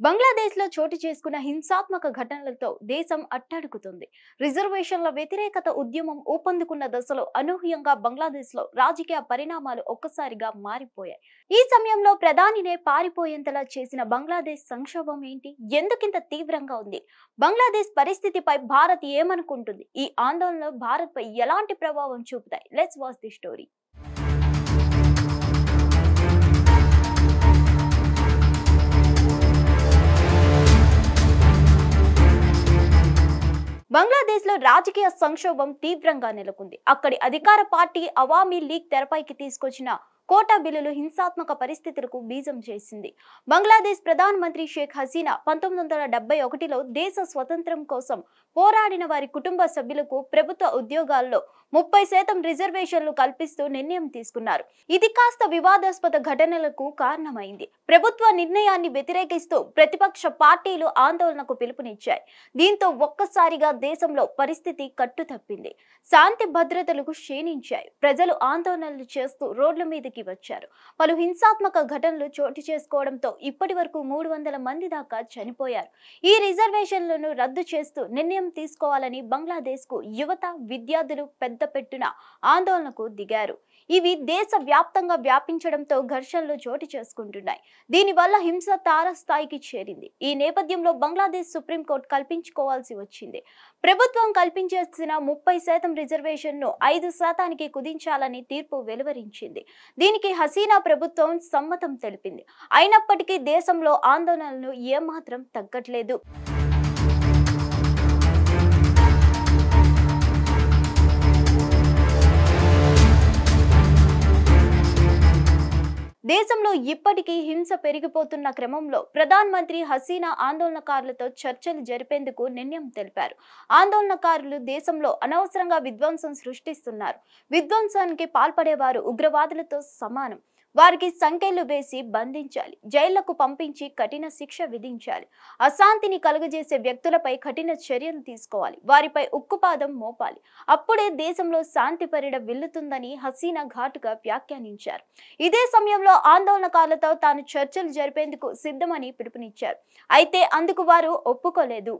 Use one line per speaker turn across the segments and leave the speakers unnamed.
బంగ్లాదేశ్లో చోటు చేసుకున్న హింసాత్మక ఘటనలతో దేశం అట్టడుగుతుంది. రిజర్వేషన్ల వ్యతిరేకత ఉద్యమం ఊపందుకున్న దశలో అనూహ్యంగా బంగ్లాదేశ్లో రాజకీయ పరిణామాలు ఒక్కసారిగా మారిపోయాయి. ఈ సమయంలో ప్రధానినే పారిపోయేంతలా చేసిన బంగ్లాదేశ్ సంక్షోభం ఏంటి? ఎందుకింత తీవ్రంగా ఉంది? బంగ్లాదేశ్ పరిస్థితిపై భారత్ ఏమనుకుంటుంది? ఈ ఆందోళనలు భారత్పై ఎలాంటి ప్రభావం చూపుతాయి? Let's watch the story. బంగ్లాదేశ్లో రాజకీయ సంక్షోభం తీవ్రంగా నెలకొంది. అక్కడి అధికార పార్టీ అవామీ లీగ్ తెరపైకి తీసుకొచ్చిన కోటా బిల్లులు హింసాత్మక పరిస్థితులకు బీజం చేసింది. బంగ్లాదేశ్ ప్రధానమంత్రి షేక్ హసీనా 1971లో దేశ స్వతంత్రం కోసం పోరాడిన వారి కుటుంబ సభ్యులకు ప్రభుత్వ ఉద్యోగాల్లో 30% రిజర్వేషన్లు కల్పిస్తూ నిర్ణయం తీసుకున్నారు. ఇది కాస్త వివాదాస్పద ఘటనలకు కారణమైంది. ప్రభుత్వ నిర్ణయాన్ని వ్యతిరేకిస్తూ ప్రతిపక్ష పార్టీలు ఆందోళనకు పిలుపునిచ్చాయి. దీంతో ఒక్కసారిగా దేశంలో పరిస్థితి కట్టుతప్పింది. శాంతి భద్రతలకు క్షీణించాయి. ప్రజలు ఆందోళనలు చేస్తూ రోడ్ల మీదకి వచ్చారు. పలు హింసాత్మక ఘటనలు చోటు చేసుకోవడంతో ఇప్పటి వరకు 300 మంది దాకా చనిపోయారు. ఈ రిజర్వేషన్లను రద్దు చేస్తూ నిర్ణయం తీసుకోవాలని బంగ్లాదేశ్ కు యువత, విద్యార్థులు పెద్ద పెట్టున ఆందోళనకు దిగారు. ఇవి దేశ వ్యాప్తంగా వ్యాపించడంతో ఘర్షణలు చోటు చేసుకుంటున్నాయి. దీనివల్ల హింస తారస్థాయికి చేరింది. ఈ నేపథ్యంలో బంగ్లాదేశ్ సుప్రీంకోర్టు కల్పించుకోవాల్సి వచ్చింది. ప్రభుత్వం కల్పించేసిన 30% రిజర్వేషన్ను 5%కి కుదించాలని తీర్పు వెలువరించింది. దీనికి హసీనా ప్రభుత్వం సమ్మతం తెలిపింది. అయినప్పటికీ దేశంలో ఆందోళనలు ఏమాత్రం తగ్గట్లేదు. దేశంలో ఇప్పటికీ హింస పెరిగిపోతున్న క్రమంలో ప్రధానమంత్రి హసీనా ఆందోళనకారులతో చర్చలు జరిపేందుకు నిర్ణయం తెలిపారు. ఆందోళనకారులు దేశంలో అనవసరంగా విధ్వంసం సృష్టిస్తున్నారు. విధ్వంసానికి పాల్పడేవారు ఉగ్రవాదులతో సమానం. వారికి సంకెళ్లు వేసి బంధించాలి. జైళ్లకు పంపించి కఠిన శిక్ష విధించాలి. అశాంతిని కలుగజేసే వ్యక్తులపై కఠిన చర్యలు తీసుకోవాలి. వారిపై ఉక్కుపాదం మోపాలి. అప్పుడే దేశంలో శాంతి పరిడ విల్లుతుందని హసీనా ఘాటుగా వ్యాఖ్యానించారు. ఇదే సమయంలో ఆందోళనకారులతో తాను చర్చలు జరిపేందుకు సిద్ధమని పిలుపునిచ్చారు. అయితే అందుకు వారు ఒప్పుకోలేదు.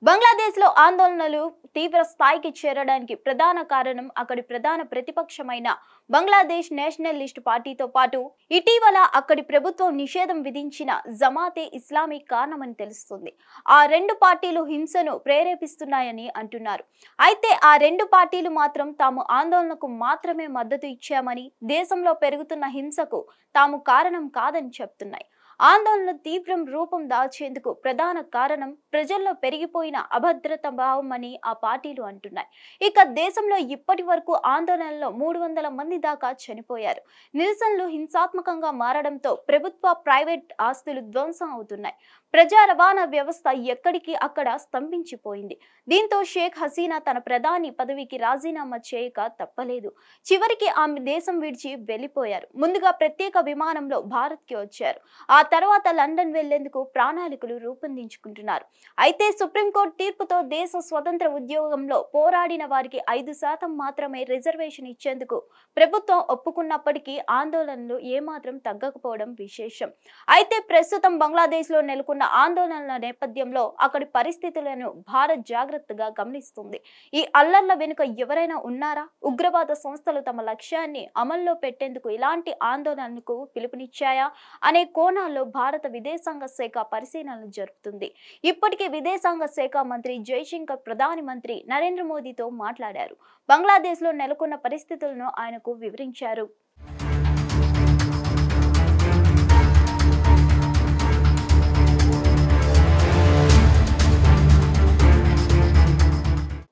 బంగ్లాదేశ్ లో ఆందోళనలు తీవ్ర స్థాయికి చేరడానికి ప్రధాన కారణం అక్కడి ప్రధాన ప్రతిపక్షమైన బంగ్లాదేశ్ నేషనలిస్ట్ పార్టీతో పాటు ఇటీవల అక్కడి ప్రభుత్వం నిషేధం విధించిన జమాతే ఇస్లామీ కారణమని తెలుస్తుంది. ఆ రెండు పార్టీలు హింసను ప్రేరేపిస్తున్నాయని అంటున్నారు. అయితే ఆ రెండు పార్టీలు మాత్రం తాము ఆందోళనకు మాత్రమే మద్దతు ఇచ్చామని, దేశంలో పెరుగుతున్న హింసకు తాము కారణం కాదని చెప్తున్నాయి. ఆందోళన తీవ్రం రూపం దాల్చేందుకు ప్రధాన కారణం ప్రజల్లో పెరిగిపోయిన అభద్రత భావం అని ఆ పార్టీలు అంటున్నాయి. ఇక దేశంలో ఇప్పటి వరకు ఆందోళనలో 300 మంది దాకా చనిపోయారు. నిరసనలు హింసాత్మకంగా మారడంతో ప్రభుత్వ, ప్రైవేట్ ఆస్తులు ధ్వంసం అవుతున్నాయి. ప్రజా రవాణా వ్యవస్థ ఎక్కడికి అక్కడ స్తంభించిపోయింది. దీంతో షేక్ హసీనా తన ప్రధాని పదవికి రాజీనామా చేయక తప్పలేదు. చివరికి ఆమె దేశం విడిచి వెళ్లిపోయారు. ముందుగా ప్రత్యేక విమానంలో భారత్కి వచ్చారు. ఆ తర్వాత లండన్ వెళ్లేందుకు ప్రణాళికలు రూపొందించుకుంటున్నారు. అయితే సుప్రీంకోర్టు తీర్పుతో దేశ స్వతంత్ర ఉద్యోగంలో పోరాడిన వారికి 5% మాత్రమే రిజర్వేషన్ ఇచ్చేందుకు ప్రభుత్వం ఒప్పుకున్నప్పటికీ ఆందోళనలు ఏమాత్రం తగ్గకపోవడం విశేషం. అయితే ప్రస్తుతం బంగ్లాదేశ్ లో నెలకొన్న ఆందోళనల నేపథ్యంలో అక్కడి పరిస్థితులను భారత్ జాగ్రత్తగా గమనిస్తుంది. ఈ అల్లర్ల వెనుక ఎవరైనా ఉన్నారా? ఉగ్రవాద సంస్థలు తమ లక్ష్యాన్ని అమల్లో పెట్టేందుకు ఇలాంటి ఆందోళనలకు పిలుపునిచ్చాయా అనే కోణాల్లో భారత విదేశాంగ శాఖ పరిశీలనలు జరుపుతుంది. ఇప్పటికే విదేశాంగ శాఖ మంత్రి జైశంకర్ ప్రధాని మంత్రి నరేంద్ర మోదీతో మాట్లాడారు. బంగ్లాదేశ్ లో నెలకొన్న పరిస్థితులను ఆయనకు వివరించారు.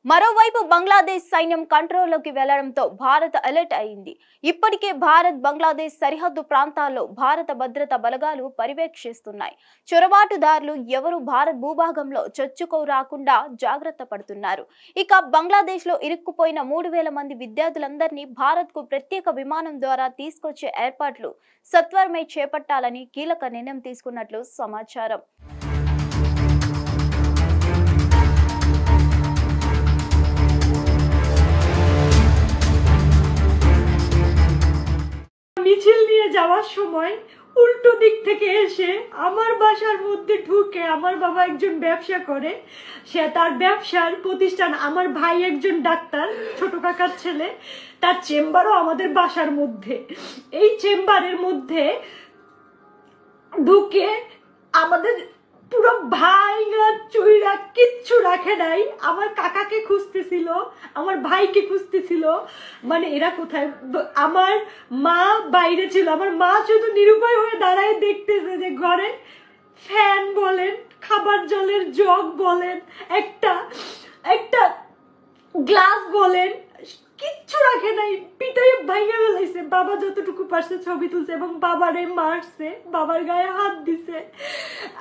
మరోవైపు బంగ్లాదేశ్ సైన్యం కంట్రోల్లోకి వెళ్లడంతో భారత్ అలర్ట్ అయింది. ఇప్పటికే భారత్ బంగ్లాదేశ్ సరిహద్దు ప్రాంతాల్లో భారత భద్రతా బలగాలు పర్యవేక్షిస్తున్నాయి. చొరబాటుదారులు ఎవరు భారత్ భూభాగంలో చొచ్చుకోరాకుండా జాగ్రత్త పడుతున్నారు. ఇక బంగ్లాదేశ్ లో ఇరుక్కుపోయిన 3000 మంది విద్యార్థులందరినీ భారత్ కు ప్రత్యేక విమానం ద్వారా తీసుకొచ్చే ఏర్పాట్లు సత్వరమే చేపట్టాలని కీలక నిర్ణయం తీసుకున్నట్లు సమాచారం.
যাওয়ার সময় উল্টো দিক থেকে এসে আমার বাসার মধ্যে ঢুকে, আমার বাবা একজন ব্যবসা করে, সে তার ব্যবসার প্রতিষ্ঠান, আমার ভাই একজন ডাক্তার, ছোট কাকার ছেলে, তার চেম্বারও আমাদের বাসার মধ্যে। এই চেম্বারের মধ্যে ঢুকে আমাদের পুরো ভাইরা চুইরা কিচ্ছু রাখে নাই। আমার কাকাকে খুঁজতেছিল, আমার ভাইকে খুঁজতেছিল, মানে এরা কোথায়। আমার মা বাইরে ছিল, আমার মা শুধু নিরুপায় হয়ে দাঁড়ায় দেখতেছে যে ঘরে ফ্যান বলেন, খাবার জলের জগ বলেন, একটা একটা গ্লাস বলেন, কিচ্ছু রাখে নাই, পিটাই ভাইয়া ফেলাইছে। বাবা যতটুকু পারছে ছবি তুলছে এবং বাবারে মারছে, বাবার গায়ে হাত দিছে।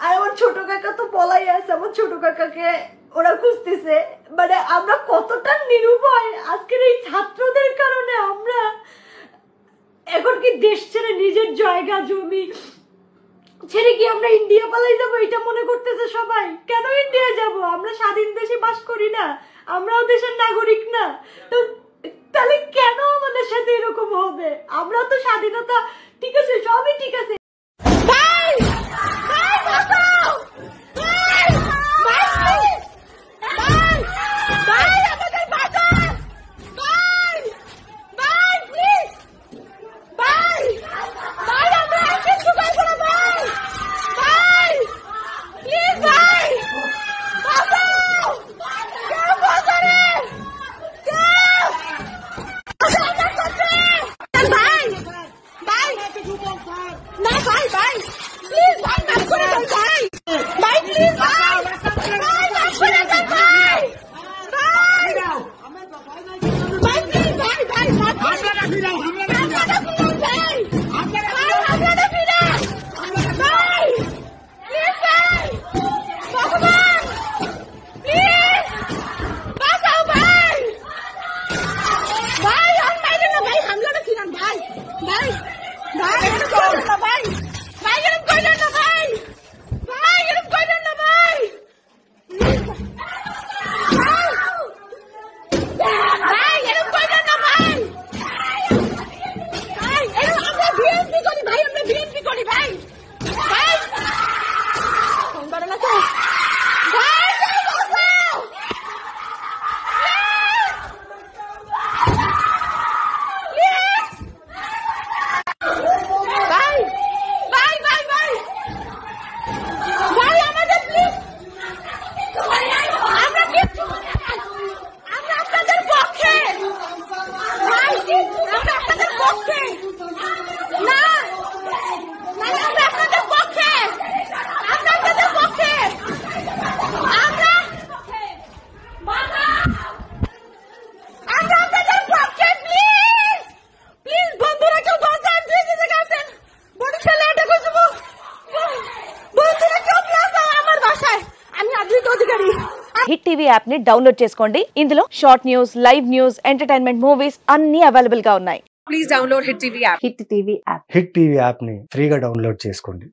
আর আমার ছোট কাকা তো পলাই আছে, আমার ছোট কাকাকে ওরা খুঁজতেছে। মানে আমরা কতটা নিরুপায় আজকের এই ছাত্রদের কারণে। আমরা এখন কি দেশ ছেড়ে নিজের জায়গা জমি ছেড়ে কি আমরা ইন্ডিয়া পালাই যাবো, এটা মনে করতেছে সবাই। কেন ইন্ডিয়া যাব? আমরা স্বাধীন দেশে বাস করি না? আমরাও দেশের নাগরিক না? তো তাহলে কেন আমাদের সাথে এরকম হবে? আমরা তো স্বাধীনতা, ঠিক আছে, সবই ঠিক আছে।
హిట్ టీవీ యాప్ ని డౌన్లోడ్ చేసుకోండి. ఇందులో short news, live news, entertainment movies అన్ని అవైలబుల్ గా ఉన్నాయి.
Please download hit TV app.
Hit TV app
hit TV app ని ఫ్రీగా డౌన్లోడ్ చేసుకోండి.